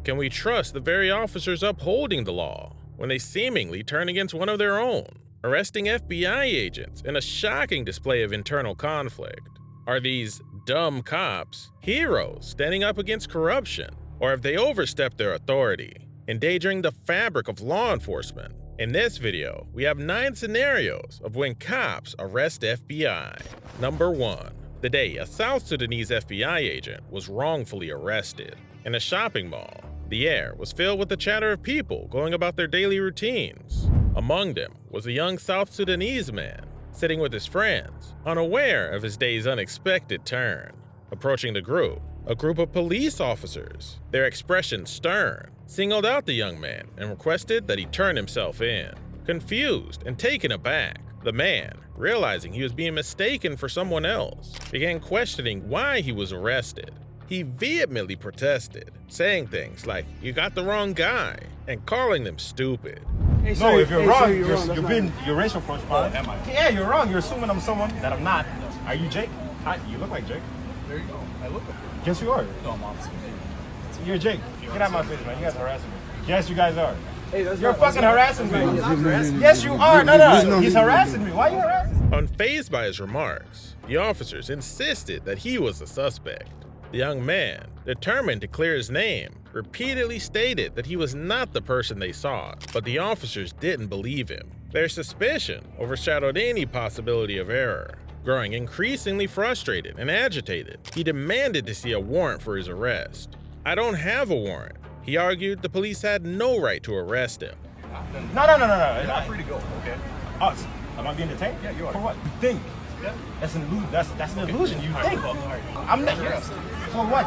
Can we trust the very officers upholding the law when they seemingly turn against one of their own, arresting FBI agents in a shocking display of internal conflict? Are these dumb cops heroes standing up against corruption, or have they overstepped their authority, endangering the fabric of law enforcement? In this video, we have 9 scenarios of when cops arrest FBI. Number 1. The day a South Sudanese FBI agent was wrongfully arrested. In a shopping mall, the air was filled with the chatter of people going about their daily routines. Among them was a young South Sudanese man, sitting with his friends, unaware of his day's unexpected turn. Approaching the group, a group of police officers, their expression stern, singled out the young man and requested that he turn himself in. Confused and taken aback, the man, realizing he was being mistaken for someone else, began questioning why he was arrested. He vehemently protested, saying things like, "You got the wrong guy," and calling them stupid. Hey, no, if you're wrong, you're racial profiling. Am I? Yeah, you're wrong. You're assuming I'm someone that I'm not. Are you Jake? Hi, you look like Jake. There you go. I look like you. Yes, you are. No, I'm Officer Jake. You're Jake. Get out of my face, man. You guys are harassing me. Yes, you guys are. Hey, you're fucking harassing me. Yes, you are. No. He's harassing me. Why are you harassing me? Unfazed by his remarks, the officers insisted that he was the suspect. The young man, determined to clear his name, repeatedly stated that he was not the person they sought, but the officers didn't believe him. Their suspicion overshadowed any possibility of error. Growing increasingly frustrated and agitated, he demanded to see a warrant for his arrest. "I don't have a warrant," he argued. The police had no right to arrest him. No. You're not free to go, okay? Us. Am I being detained? Yeah, you are. For what? You think. Yeah. That's an illusion. That's an illusion. You think. I'm not. You're arrested. For what?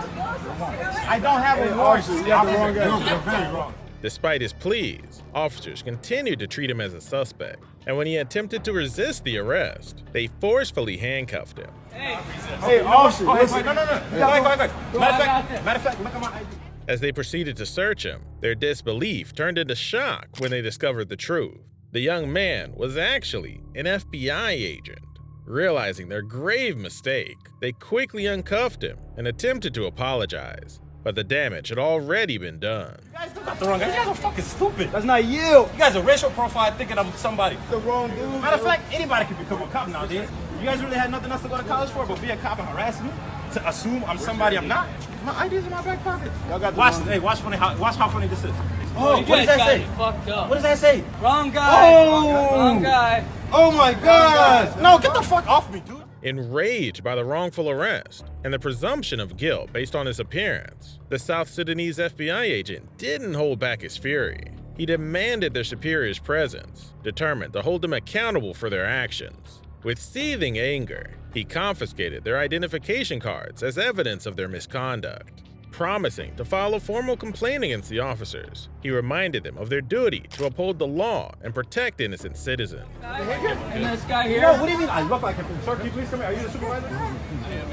I don't have a warrant. You're very wrong. Despite his pleas, officers continued to treat him as a suspect, and when he attempted to resist the arrest, they forcefully handcuffed him. Hey, officer, listen. No. Go ahead. Matter of fact, look at my ID. As they proceeded to search him, their disbelief turned into shock when they discovered the truth. The young man was actually an FBI agent. Realizing their grave mistake, they quickly uncuffed him and attempted to apologize, but the damage had already been done. You guys got the wrong guy. You guys are fucking stupid. That's not you. You guys are racial profile thinking I'm somebody. The wrong dude. Matter of fact, anybody can become a cop nowadays. You guys really had nothing else to go to college for but be a cop and harass me? To assume I'm somebody I'm not? My ID's in my back pocket. Y'all got the Watch, wrong. hey, watch how funny this is. Oh, what does that say? Fucked up. What does that say? Wrong guy. Oh! Wrong guy. Oh my God! No, get the fuck off me, dude. Enraged by the wrongful arrest and the presumption of guilt based on his appearance, the South Sudanese FBI agent didn't hold back his fury. He demanded their superior's presence, determined to hold them accountable for their actions. With seething anger, he confiscated their identification cards as evidence of their misconduct. Promising to file a formal complaint against the officers, he reminded them of their duty to uphold the law and protect innocent citizens. And this guy here. No, what do you mean? I look like him. Sir, can you please come here? Are you the supervisor?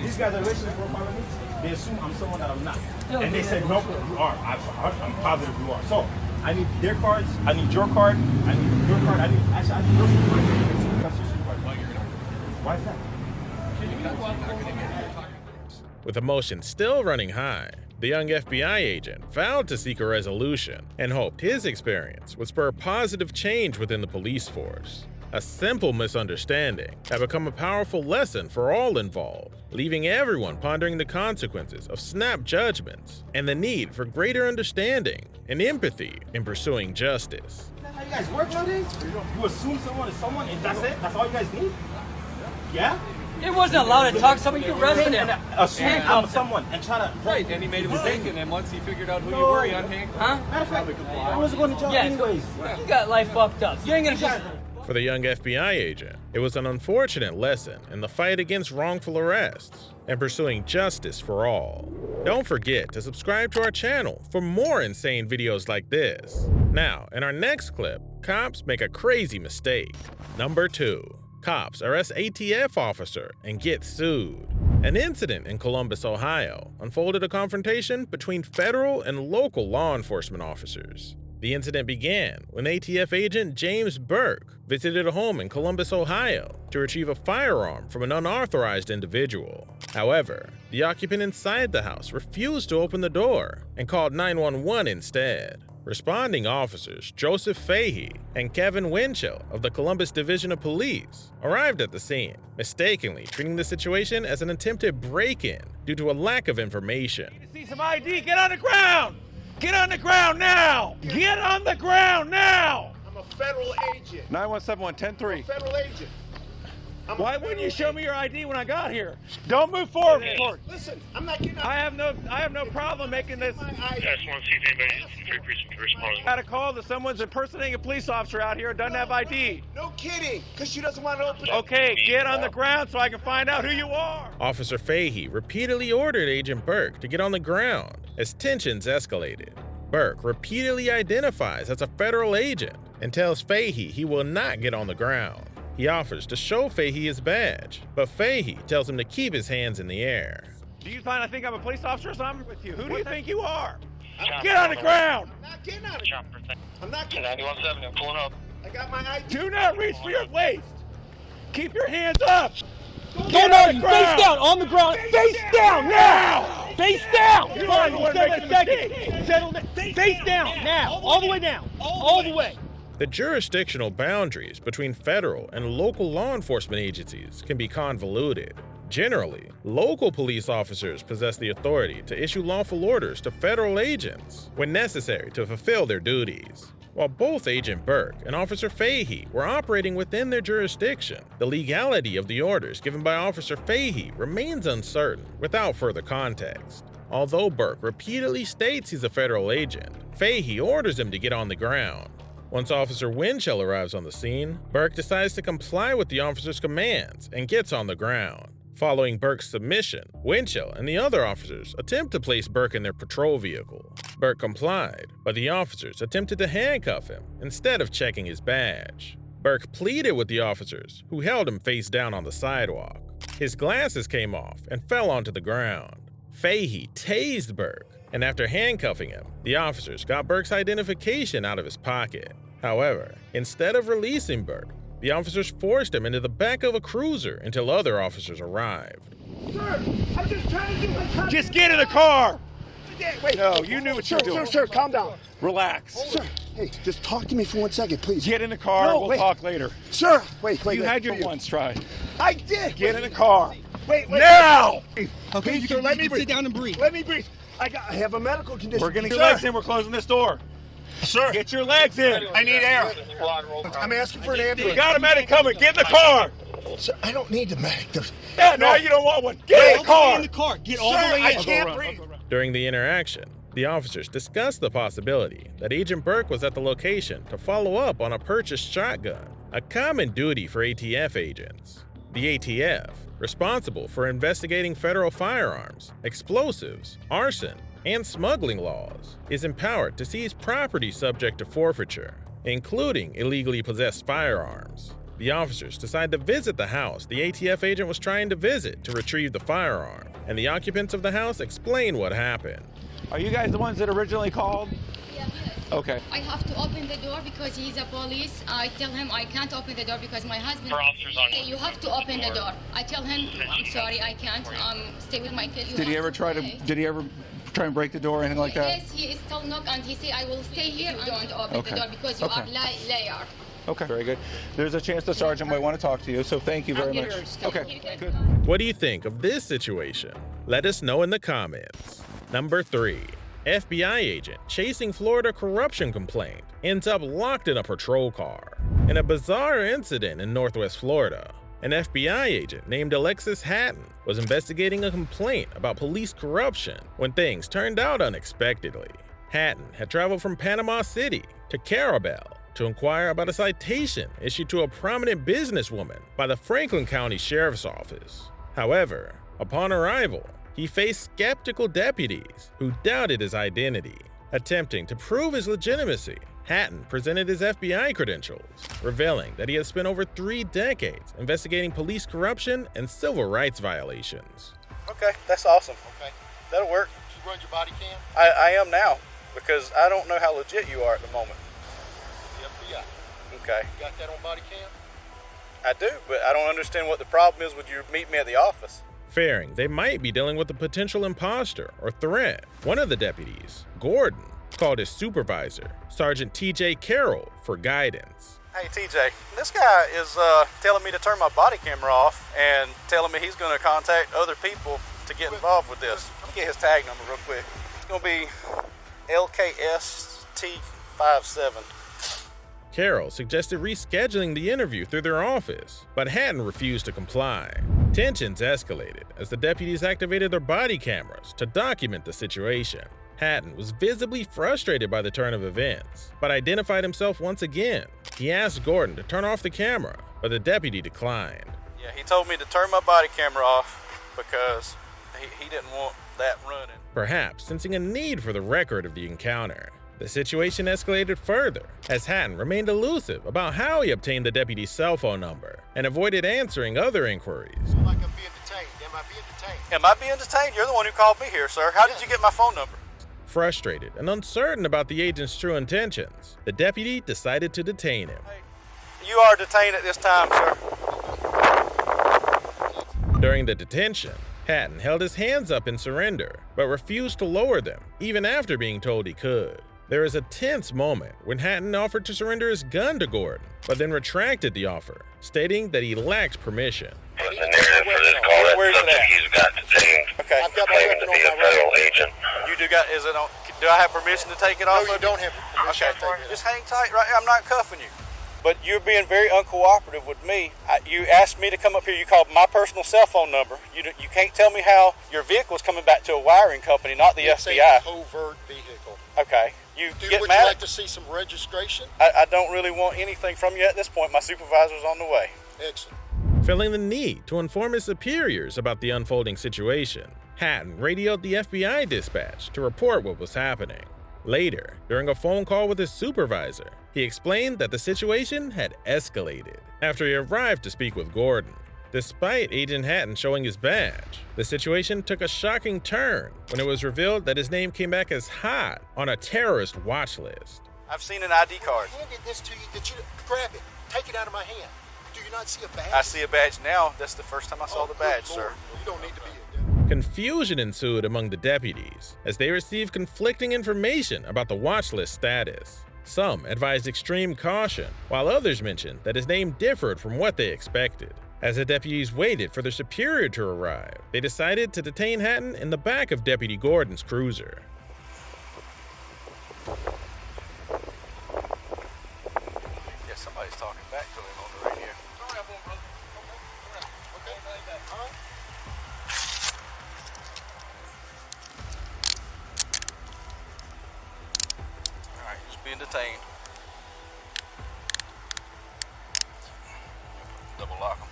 These guys are racially profiling me. They assume I'm someone that I'm not. And they said, nope, you are. I'm positive you are. So, I need their cards. I need your card. I need your card. I need your supervisor. That's your supervisor. Why is that? With emotions still running high, the young FBI agent vowed to seek a resolution and hoped his experience would spur positive change within the police force. A simple misunderstanding had become a powerful lesson for all involved, leaving everyone pondering the consequences of snap judgments and the need for greater understanding and empathy in pursuing justice. How you guys work nowadays? You assume someone is someone and that's it? That's all you guys need? Yeah? It wasn't allowed to talk. Somebody arrested him. Assume I'm someone and try to... Right, and he made a mistake, and then once he figured out who you were, he unhandcuffed. Huh? Matter of fact, I wasn't going to jail anyways. You got life fucked up. You ain't gonna just... For the young FBI agent, it was an unfortunate lesson in the fight against wrongful arrests and pursuing justice for all. Don't forget to subscribe to our channel for more insane videos like this. Now, in our next clip, cops make a crazy mistake. Number 2. Cops arrest ATF officer and get sued. An incident in Columbus, Ohio, unfolded a confrontation between federal and local law enforcement officers. The incident began when ATF agent James Burke visited a home in Columbus, Ohio to retrieve a firearm from an unauthorized individual. However, the occupant inside the house refused to open the door and called 911 instead. Responding officers Joseph Fahey and Kevin Winchell of the Columbus Division of Police arrived at the scene, mistakenly treating the situation as an attempted break-in due to a lack of information. See some ID, get on the ground! Get on the ground now! Get on the ground now! I'm a federal agent. 917-110-3. Federal agent. Why wouldn't you show me your ID when I got here? Don't move forward. Listen, I'm not getting out. I have no problem making this. My ID. I just want to see if anybody from 3 Precinct responds. Got a call that someone's impersonating a police officer out here and doesn't have ID. No kidding, because she doesn't want to open it. Okay, get on the ground so I can find out who you are. Officer Fahey repeatedly ordered Agent Burke to get on the ground as tensions escalated. Burke repeatedly identifies as a federal agent and tells Fahey he will not get on the ground. He offers to show Fahey his badge, but Fahey tells him to keep his hands in the air. Do you think I'm a police officer or something with you? Who do you think you are? Get on the ground! I'm not getting out of it. Chopper thing. I'm not getting 917, I'm pulling up. I got my ID. Do not reach for your waist! Keep your hands up! Get on, face down, on the ground. Face down now! Face down! You're Fine, the you one settle making in the a second. mistake. Settle in. Face down now, all the way down, all the way. The jurisdictional boundaries between federal and local law enforcement agencies can be convoluted. Generally, local police officers possess the authority to issue lawful orders to federal agents when necessary to fulfill their duties. While both Agent Burke and Officer Fahey were operating within their jurisdiction, the legality of the orders given by Officer Fahey remains uncertain without further context. Although Burke repeatedly states he's a federal agent, Fahey orders him to get on the ground. Once Officer Winchell arrives on the scene, Burke decides to comply with the officer's commands and gets on the ground. Following Burke's submission, Winchell and the other officers attempt to place Burke in their patrol vehicle. Burke complied, but the officers attempted to handcuff him instead of checking his badge. Burke pleaded with the officers, who held him face down on the sidewalk. His glasses came off and fell onto the ground. Fahey tased Burke, and after handcuffing him, the officers got Burke's identification out of his pocket. However, instead of releasing Burke, the officers forced him into the back of a cruiser until other officers arrived. Sir, I'm just trying to do my job. Just get in the car! Wait. No, you knew what you were doing. Sir, calm down. Relax. Sir, hey, just talk to me for 1 second, please. Get in the car, No, we'll wait. talk later. Sir, wait. You had your once tried. I did. Get in the car. Wait. Now! Okay, sir, let me breathe. Sit down and breathe. Let me breathe. I have a medical condition. We're getting Sir. your legs in, we're closing this door. Sir, Get your legs in. I need air. I'm asking for an You ambulance. got a medic coming, get in the car! Sir, I don't need the medic. Yeah, no, you don't want one. Get in the car! In the car. Get all Sir, the way I in. can't breathe. During the interaction, the officers discussed the possibility that Agent Burke was at the location to follow up on a purchased shotgun, a common duty for ATF agents. The ATF, responsible for investigating federal firearms, explosives, arson, and smuggling laws, is empowered to seize property subject to forfeiture, including illegally possessed firearms. The officers decide to visit the house the ATF agent was trying to visit to retrieve the firearm, and the occupants of the house explain what happened. Are you guys the ones that originally called? Yes. Okay. I have to open the door because he's a police. I tell him I can't open the door because my husband. For officers on- Okay, you have to open the door. I tell him I'm sorry, I can't. Stay with my kid. You Did he have ever try to? stay. Did he ever try and break the door or anything like that? Yes, he is still knock and he say I will stay here and don't open Okay. the door because you Okay. are liar. Okay. Very good. There's a chance the sergeant might want to talk to you, so thank you very much. Okay. Good. What do you think of this situation? Let us know in the comments. Number 3. FBI agent chasing Florida corruption complaint ends up locked in a patrol car. In a bizarre incident in Northwest Florida, an FBI agent named Alexis Hatton was investigating a complaint about police corruption when things turned out unexpectedly. Hatton had traveled from Panama City to Carabel to inquire about a citation issued to a prominent businesswoman by the Franklin County Sheriff's Office. However, upon arrival, he faced skeptical deputies who doubted his identity. Attempting to prove his legitimacy, Hatton presented his FBI credentials, revealing that he had spent over 3 decades investigating police corruption and civil rights violations. Okay, that's awesome. Okay. That'll work. You run your body cam? I am now. Because I don't know how legit you are at the moment. The FBI. Okay. You got that on body cam? I do, but I don't understand what the problem is with you meet me at the office. Fearing they might be dealing with a potential imposter or threat, one of the deputies, Gordon, called his supervisor, Sergeant TJ Carroll, for guidance. Hey TJ, this guy is telling me to turn my body camera off and telling me he's going to contact other people to get involved with this. Let me get his tag number real quick. It's going to be LKST57. Carroll suggested rescheduling the interview through their office, but Hatton refused to comply. Tensions escalated as the deputies activated their body cameras to document the situation. Hatton was visibly frustrated by the turn of events, but identified himself once again. He asked Gordon to turn off the camera, but the deputy declined. Yeah, he told me to turn my body camera off because he didn't want that running. Perhaps sensing a need for the record of the encounter. The situation escalated further as Hatton remained elusive about how he obtained the deputy's cell phone number and avoided answering other inquiries. Like I'm being detained. Am I being detained? Am I being detained? You're the one who called me here, sir. How did you get my phone number? Frustrated and uncertain about the agent's true intentions, the deputy decided to detain him. Hey, you are detained at this time, sir. During the detention, Hatton held his hands up in surrender, but refused to lower them, even after being told he could. There is a tense moment when Hatton offered to surrender his gun to Gordon, but then retracted the offer, stating that he lacked permission. The narrative for this call, that subject he's got detained, Okay. I've got my claiming weapon to be on a my federal right. agent. You do got, is it on, do I have permission to take it off? No, you of don't have permission Okay, to take it just hang tight right here. I'm not cuffing you. But you're being very uncooperative with me. You asked me to come up here. You called my personal cell phone number. You can't tell me how your vehicle is coming back to a wiring company, not the It's FBI. a covert vehicle. Okay. You get Would mad? you like to see some registration? I don't really want anything from you at this point. My supervisor's on the way. Excellent. Feeling the need to inform his superiors about the unfolding situation, Hatton radioed the FBI dispatch to report what was happening. Later, during a phone call with his supervisor, he explained that the situation had escalated after he arrived to speak with Gordon. Despite Agent Hatton showing his badge, the situation took a shocking turn when it was revealed that his name came back as hot on a terrorist watch list. I've seen an ID card. I handed this to you. Did you grab it? Take it out of my hand. Do you not see a badge? I see a badge now. That's the first time I saw the badge, good sir. Lord. You don't need to be a Confusion ensued among the deputies as they received conflicting information about the watch list status. Some advised extreme caution, while others mentioned that his name differed from what they expected. As the deputies waited for their superior to arrive, they decided to detain Hatton in the back of Deputy Gordon's cruiser. Yeah, somebody's talking back to him on the radio. All right, just being detained. Double lock them.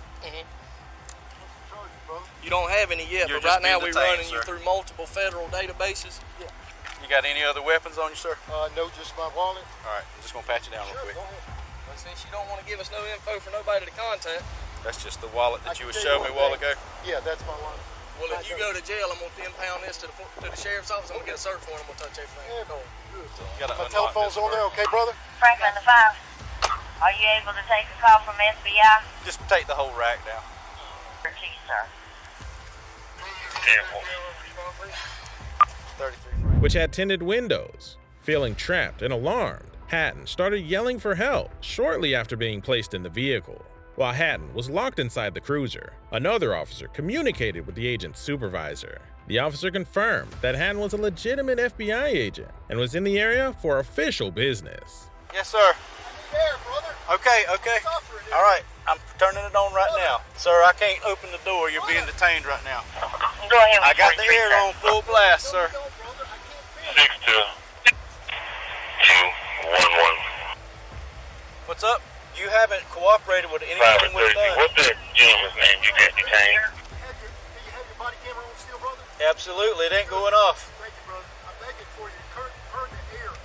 You don't have any yet, You're but right just now being we're detained, running you sir. through multiple federal databases. You got any other weapons on you, sir? No, just my wallet. All right, I'm just gonna pat you down real quick. Go ahead. But since you don't want to give us no info for nobody to contact, That's just the wallet that I you can was tell you showing me a one while thing. ago. Yeah, that's my wallet. well, if you go to jail, I'm gonna impound this to the sheriff's office. I'm gonna get a search warrant. I'm gonna touch everything. Yeah, no, good. You gotta My unlock telephone's this on there, first. okay, brother? Franklin the 5. Are you able to take a call from FBI? Just take the whole rack down. Please, sir. 33. Which had tinted windows. Feeling trapped and alarmed, Hatton started yelling for help shortly after being placed in the vehicle. While Hatton was locked inside the cruiser, another officer communicated with the agent's supervisor. The officer confirmed that Hatton was a legitimate FBI agent and was in the area for official business. Yes, sir. There, brother. Okay. All right, I'm turning it on right now. Sir, I can't open the door. You're being detained right now. Go ahead with I got the 43, air sir. on full blast, sir. No, brother, I can't feel it. 62211. What's up? You haven't cooperated with anything Private we've 30. done. What's that gentleman's name you got detained? Do you have your body camera on still, brother? Absolutely, it ain't going off. Thank you, brother. I'm begging for you. Turn the air.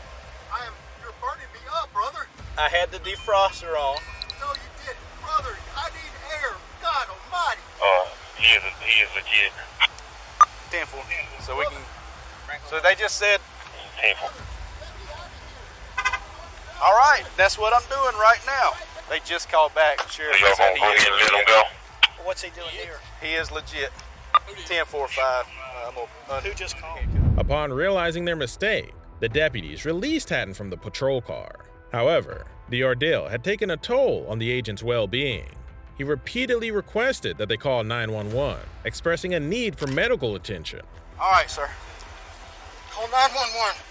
You're burning me up, brother. I had the defroster on. No, you didn't. Brother, I need air. God almighty. He is legit. 10-4. So we can. So they just said. 10-4. right. That's what I'm doing right now. They just called back. Sheriff Y'all said gonna he is let him go? What's he doing here? He is legit. 10-4-5. Who just called? Upon realizing their mistake, the deputies released Hatton from the patrol car. However, the ordeal had taken a toll on the agent's well-being. He repeatedly requested that they call 911, expressing a need for medical attention. All right, sir. Call 911.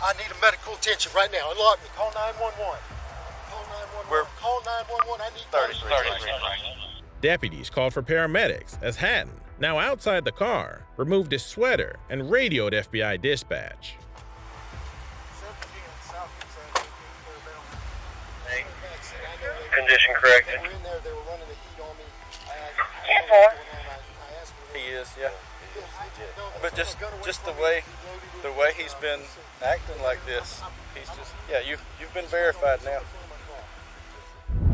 I need a medical attention right now. Unlock me. Call 911. Call 911. Call 911. I need 33. Deputies called for paramedics as Hatton, now outside the car, removed his sweater and radioed FBI dispatch. Condition corrected. They were in there. They were running the heat on me. He is, yeah. But just the way he's been acting like this, he's just, yeah. You've been verified now.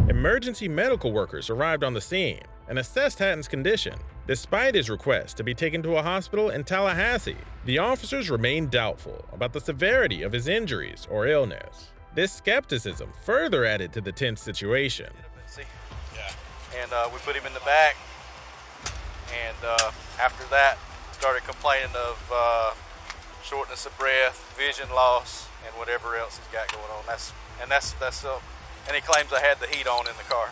Emergency medical workers arrived on the scene and assessed Hatton's condition. Despite his request to be taken to a hospital in Tallahassee, the officers remained doubtful about the severity of his injuries or illness. This skepticism further added to the tense situation. And we put him in the back, and after that, started complaining of shortness of breath, vision loss, and whatever else he's got going on. And he claims I had the heat on in the car,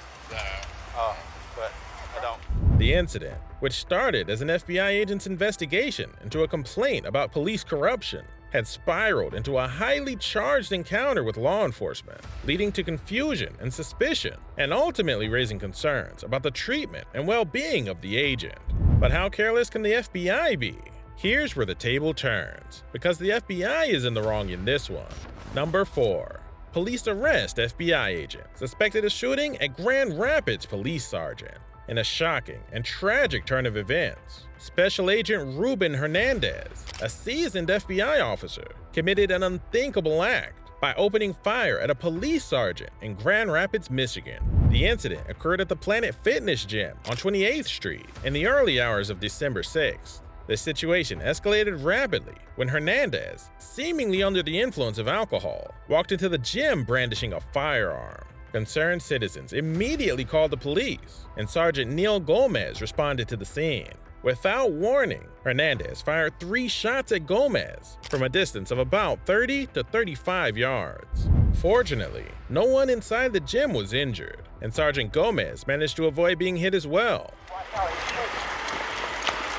but I don't. The incident, which started as an FBI agent's investigation into a complaint about police corruption, had spiraled into a highly charged encounter with law enforcement, leading to confusion and suspicion, and ultimately raising concerns about the treatment and well-being of the agent. But how careless can the FBI be? Here's where the table turns, because the FBI is in the wrong in this one. Number 4. Police arrest FBI agent suspected of shooting at Grand Rapids police sergeant. In a shocking and tragic turn of events, Special Agent Ruben Hernandez, a seasoned FBI officer, committed an unthinkable act by opening fire at a police sergeant in Grand Rapids, Michigan. The incident occurred at the Planet Fitness Gym on 28th Street in the early hours of December 6th. The situation escalated rapidly when Hernandez, seemingly under the influence of alcohol, walked into the gym brandishing a firearm. Concerned citizens immediately called the police, and Sergeant Neil Gomez responded to the scene. Without warning, Hernandez fired 3 shots at Gomez from a distance of about 30 to 35 yards. Fortunately, no one inside the gym was injured, and Sergeant Gomez managed to avoid being hit as well.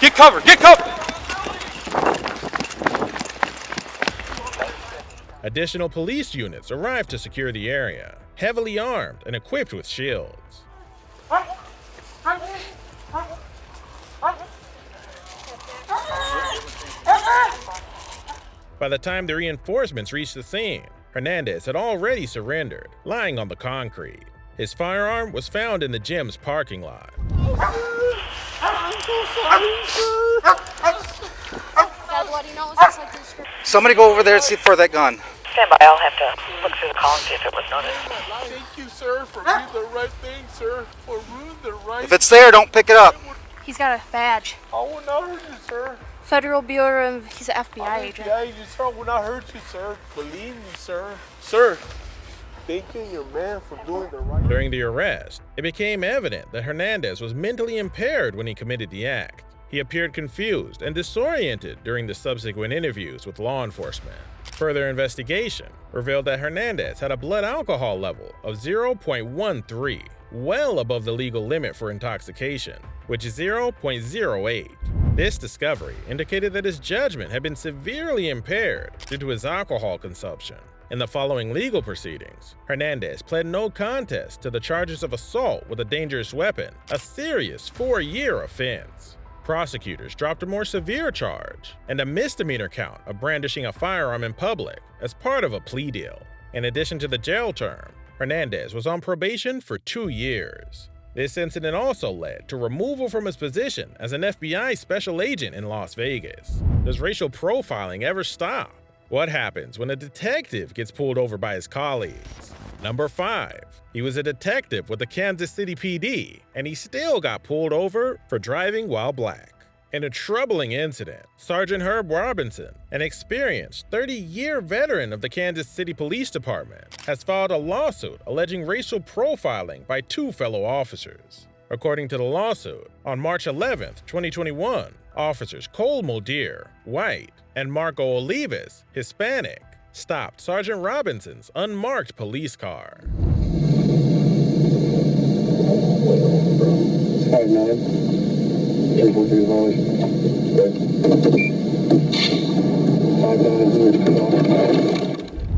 Get covered! Get covered! Additional police units arrived to secure the area, heavily armed and equipped with shields. By the time the reinforcements reached the scene, Hernandez had already surrendered, lying on the concrete. His firearm was found in the gym's parking lot. Somebody go over there and see for that gun. Stand by, I'll have to look through the call and see if it was noticed. Thank you, sir, for doing the right thing, sir. For doing the right If it's there, don't pick it up. He's got a badge. I will not hurt you, sir. Federal Bureau of, he's an FBI agent. FBI agent, sir. I will not hurt you, sir. Believe me, sir. Sir, thank you, your man, for doing the right thing. During the arrest, it became evident that Hernandez was mentally impaired when he committed the act. He appeared confused and disoriented during the subsequent interviews with law enforcement. Further investigation revealed that Hernandez had a blood alcohol level of 0.13, well above the legal limit for intoxication, which is 0.08. This discovery indicated that his judgment had been severely impaired due to his alcohol consumption. In the following legal proceedings, Hernandez pled no contest to the charges of assault with a dangerous weapon, a serious 4-year offense. Prosecutors dropped a more severe charge and a misdemeanor count of brandishing a firearm in public as part of a plea deal. In addition to the jail term, Hernandez was on probation for 2 years. This incident also led to removal from his position as an FBI special agent in Las Vegas. Does racial profiling ever stop? What happens when a detective gets pulled over by his colleagues? Number 5. He was a detective with the Kansas City PD, and he still got pulled over for driving while black. In a troubling incident, Sergeant Herb Robinson, an experienced 30-year veteran of the Kansas City Police Department, has filed a lawsuit alleging racial profiling by two fellow officers. According to the lawsuit, on March 11, 2021, officers Cole Muldeer, white, and Marco Olivas, Hispanic, stopped Sergeant Robinson's unmarked police car. 5'9".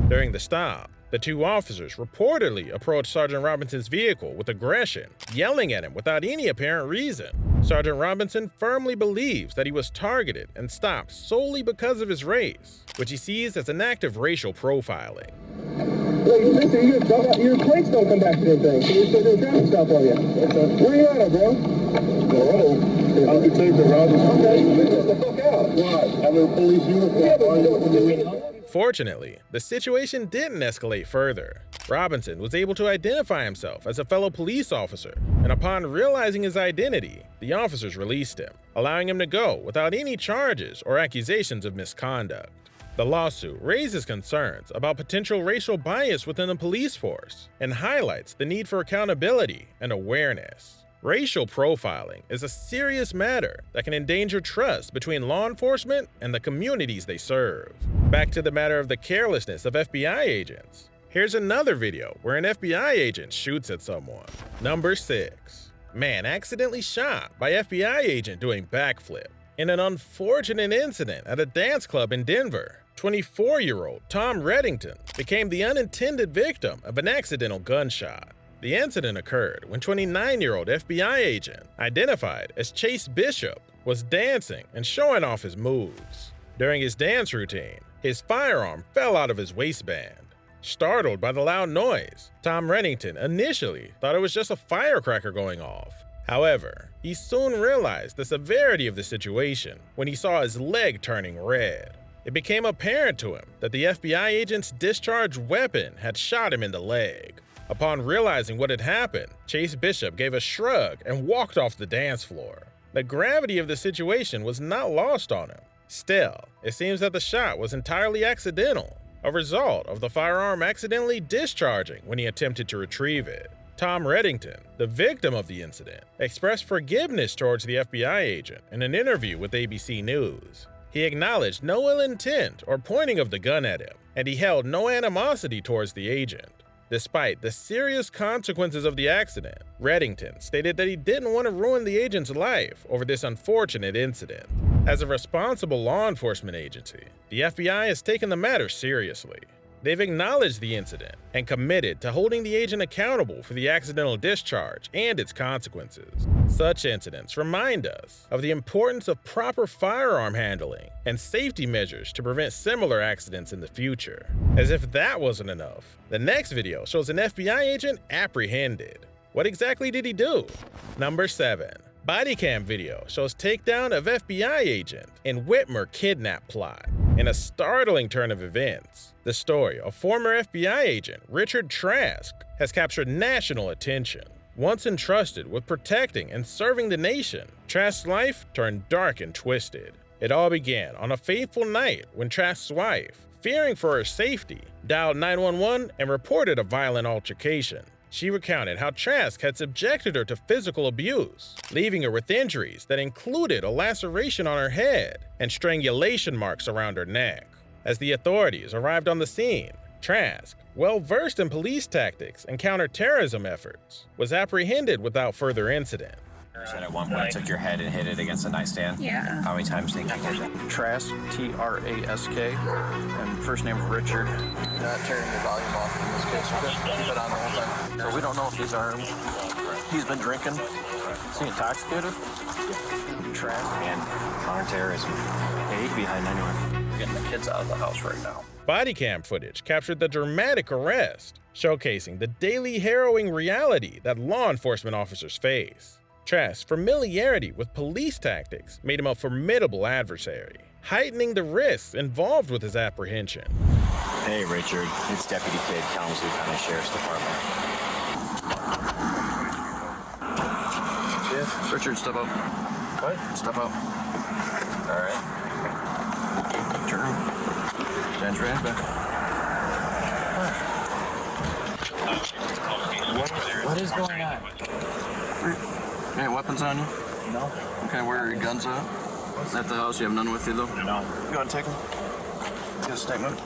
During the stop, the two officers reportedly approached Sergeant Robinson's vehicle with aggression, yelling at him without any apparent reason. Sergeant Robinson firmly believes that he was targeted and stopped solely because of his race, which he sees as an act of racial profiling. Look, listen, your plates don't come back to this thing, so you should do a traffic stop on you. Where you at, bro? I'll be taking the route. Okay, get the fuck out. Why? I'm in a police uniform. Fortunately, the situation didn't escalate further. Robinson was able to identify himself as a fellow police officer, and upon realizing his identity, the officers released him, allowing him to go without any charges or accusations of misconduct. The lawsuit raises concerns about potential racial bias within the police force and highlights the need for accountability and awareness. Racial profiling is a serious matter that can endanger trust between law enforcement and the communities they serve. Back to the matter of the carelessness of FBI agents. Here's another video where an FBI agent shoots at someone. Number 6. Man accidentally shot by FBI agent doing backflip. In an unfortunate incident at a dance club in Denver, 24-year-old Tom Reddington became the unintended victim of an accidental gunshot. The incident occurred when 29-year-old FBI agent, identified as Chase Bishop, was dancing and showing off his moves. During his dance routine, his firearm fell out of his waistband. Startled by the loud noise, Tom Reddington initially thought it was just a firecracker going off. However, he soon realized the severity of the situation when he saw his leg turning red. It became apparent to him that the FBI agent's discharged weapon had shot him in the leg. Upon realizing what had happened, Chase Bishop gave a shrug and walked off the dance floor. The gravity of the situation was not lost on him. Still, it seems that the shot was entirely accidental, a result of the firearm accidentally discharging when he attempted to retrieve it. Tom Reddington, the victim of the incident, expressed forgiveness towards the FBI agent in an interview with ABC News. He acknowledged no ill intent or pointing of the gun at him, and he held no animosity towards the agent. Despite the serious consequences of the accident, Reddington stated that he didn't want to ruin the agent's life over this unfortunate incident. As a responsible law enforcement agency, the FBI has taken the matter seriously. They've acknowledged the incident and committed to holding the agent accountable for the accidental discharge and its consequences. Such incidents remind us of the importance of proper firearm handling and safety measures to prevent similar accidents in the future. As if that wasn't enough, the next video shows an FBI agent apprehended. What exactly did he do? Number 7. Body cam video shows takedown of FBI agent in Whitmer kidnap plot. In a startling turn of events, the story of former FBI agent Richard Trask has captured national attention. Once entrusted with protecting and serving the nation, Trask's life turned dark and twisted. It all began on a fateful night when Trask's wife, fearing for her safety, dialed 911 and reported a violent altercation. She recounted how Trask had subjected her to physical abuse, leaving her with injuries that included a laceration on her head and strangulation marks around her neck. As the authorities arrived on the scene, Trask, well versed in police tactics and counterterrorism efforts, was apprehended without further incident. You said at one point took your head and hit it against a nightstand? Yeah. How many times did you hit it? Trask, T-R-A-S-K, and first name is Richard. Not turning your volume off in this case, okay? Keep it on the whole time. So we don't know if he's armed. He's been drinking. Is he intoxicated? Trask. And counterterrorism. Yeah, he could be hiding anywhere. We're getting the kids out of the house right now. Body cam footage captured the dramatic arrest, showcasing the daily harrowing reality that law enforcement officers face. Trask's familiarity with police tactics made him a formidable adversary, heightening the risks involved with his apprehension. Hey, Richard. It's Deputy Kid, Kalamazoo County Sheriff's Department. Yeah, Richard, step up. What? Step out. All right. Turn. Stand your hands back. What is going on? Any weapons on you? No. Okay, where are your guns at? At the house, you have none with you though? No. You want to take them? Get a statement.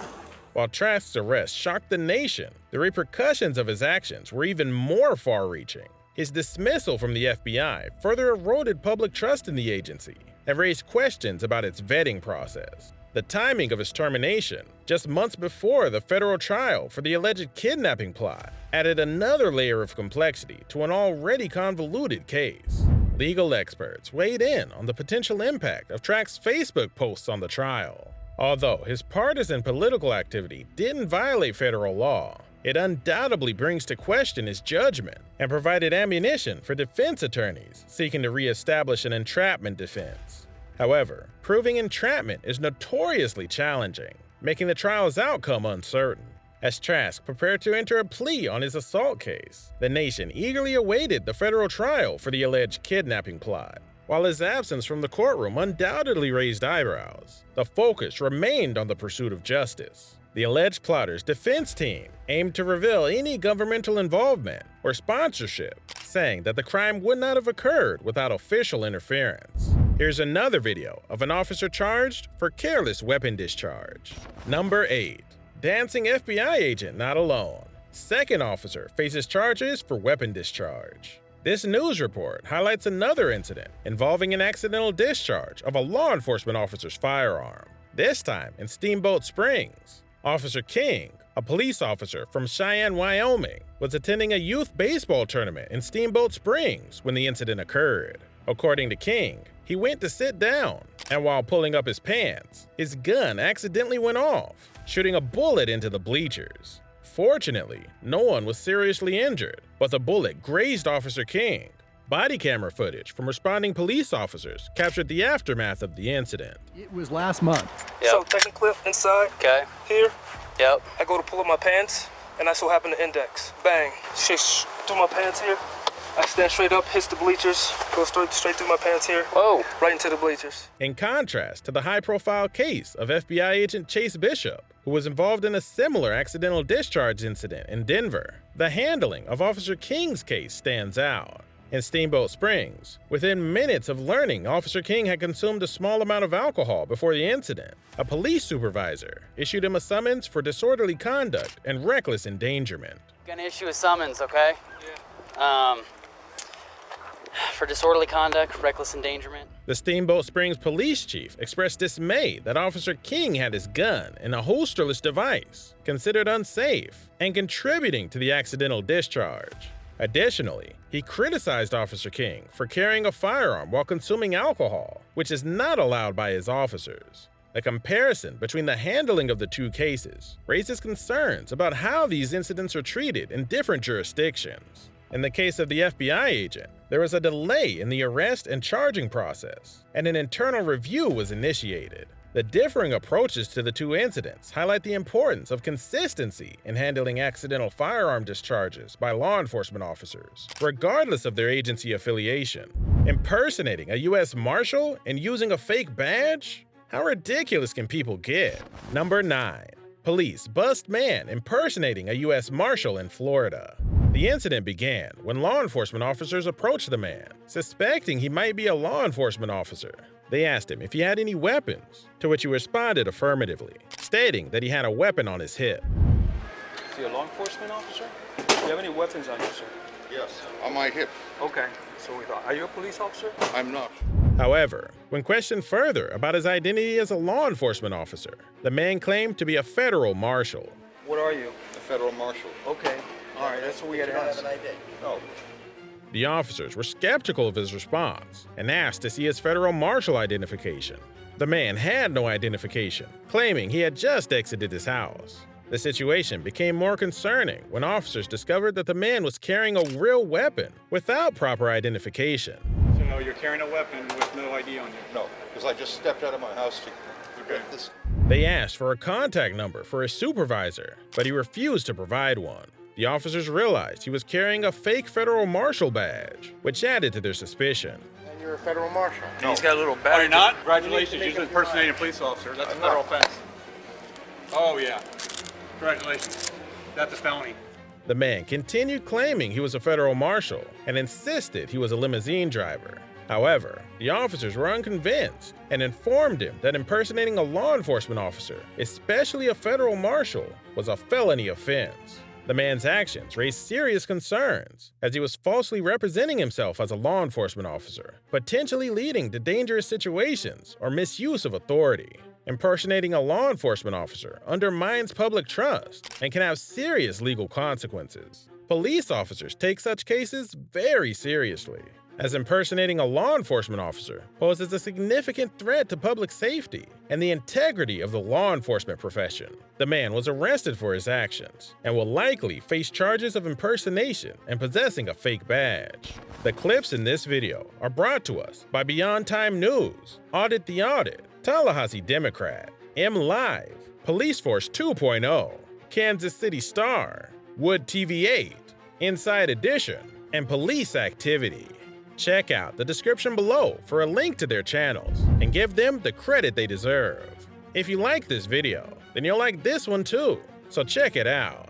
While Trask's arrest shocked the nation, the repercussions of his actions were even more far-reaching. His dismissal from the FBI further eroded public trust in the agency and raised questions about its vetting process. The timing of his termination, just months before the federal trial for the alleged kidnapping plot, added another layer of complexity to an already convoluted case. Legal experts weighed in on the potential impact of Trask's Facebook posts on the trial. Although his partisan political activity didn't violate federal law, it undoubtedly brings to question his judgment and provided ammunition for defense attorneys seeking to reestablish an entrapment defense. However, proving entrapment is notoriously challenging, making the trial's outcome uncertain. As Trask prepared to enter a plea on his assault case, the nation eagerly awaited the federal trial for the alleged kidnapping plot. While his absence from the courtroom undoubtedly raised eyebrows, the focus remained on the pursuit of justice. The alleged plotter's defense team aimed to reveal any governmental involvement or sponsorship, saying that the crime would not have occurred without official interference. Here's another video of an officer charged for careless weapon discharge. Number 8. Dancing FBI agent not alone. Second officer faces charges for weapon discharge. This news report highlights another incident involving an accidental discharge of a law enforcement officer's firearm, this time in Steamboat Springs. Officer King, a police officer from Cheyenne, Wyoming, was attending a youth baseball tournament in Steamboat Springs when the incident occurred. According to King, he went to sit down, and while pulling up his pants, his gun accidentally went off, shooting a bullet into the bleachers. Fortunately, no one was seriously injured, but the bullet grazed Officer King. Body camera footage from responding police officers captured the aftermath of the incident. It was last month. Yep. So taking clip inside. Okay. Here. Yep. I go to pull up my pants, and I so happen to index. Bang. Shit through my pants here. I stand straight up, hits the bleachers, go straight through my pants here. Whoa. Right into the bleachers. In contrast to the high-profile case of FBI agent Chase Bishop, who was involved in a similar accidental discharge incident in Denver, the handling of Officer King's case stands out. In Steamboat Springs, within minutes of learning Officer King had consumed a small amount of alcohol before the incident, a police supervisor issued him a summons for disorderly conduct and reckless endangerment. Gonna issue a summons, okay? Yeah. For disorderly conduct, reckless endangerment. The Steamboat Springs police chief expressed dismay that Officer King had his gun in a holsterless device, considered unsafe and contributing to the accidental discharge. Additionally, he criticized Officer King for carrying a firearm while consuming alcohol, which is not allowed by his officers. The comparison between the handling of the two cases raises concerns about how these incidents are treated in different jurisdictions. In the case of the FBI agent, there was a delay in the arrest and charging process, and an internal review was initiated. The differing approaches to the two incidents highlight the importance of consistency in handling accidental firearm discharges by law enforcement officers, regardless of their agency affiliation. Impersonating a US Marshal and using a fake badge? How ridiculous can people get? Number 9. Police bust man impersonating a US Marshal in Florida. The incident began when law enforcement officers approached the man, suspecting he might be a law enforcement officer. They asked him if he had any weapons, to which he responded affirmatively, stating that he had a weapon on his hip. Is he a law enforcement officer? Do you have any weapons on you, sir? Yes, on my hip. Okay, so we thought. Are you a police officer? I'm not. However, when questioned further about his identity as a law enforcement officer, the man claimed to be a federal marshal. What are you? A federal marshal. Okay. All right, that's what we got to ask. No. The officers were skeptical of his response and asked to see his federal marshal identification. The man had no identification, claiming he had just exited his house. The situation became more concerning when officers discovered that the man was carrying a real weapon without proper identification. So no, you're carrying a weapon with no ID on you? No, because I just stepped out of my house to get this. They asked for a contact number for his supervisor, but he refused to provide one. The officers realized he was carrying a fake federal marshal badge, which added to their suspicion. And you're a federal marshal. No. He's got a little Oh, badge. you're not? Congratulations, you're impersonating a police officer. That's a federal offense. Oh, yeah. Congratulations. That's a felony. The man continued claiming he was a federal marshal and insisted he was a limousine driver. However, the officers were unconvinced and informed him that impersonating a law enforcement officer, especially a federal marshal, was a felony offense. The man's actions raised serious concerns as he was falsely representing himself as a law enforcement officer, potentially leading to dangerous situations or misuse of authority. Impersonating a law enforcement officer undermines public trust and can have serious legal consequences. Police officers take such cases very seriously, as impersonating a law enforcement officer poses a significant threat to public safety and the integrity of the law enforcement profession. The man was arrested for his actions and will likely face charges of impersonation and possessing a fake badge. The clips in this video are brought to us by Beyond Time News, Audit The Audit, Tallahassee Democrat, MLive, Police Force 2.0, Kansas City Star, Wood TV8, Inside Edition, and Police Activity. Check out the description below for a link to their channels and give them the credit they deserve. If you like this video, then you'll like this one too, so check it out.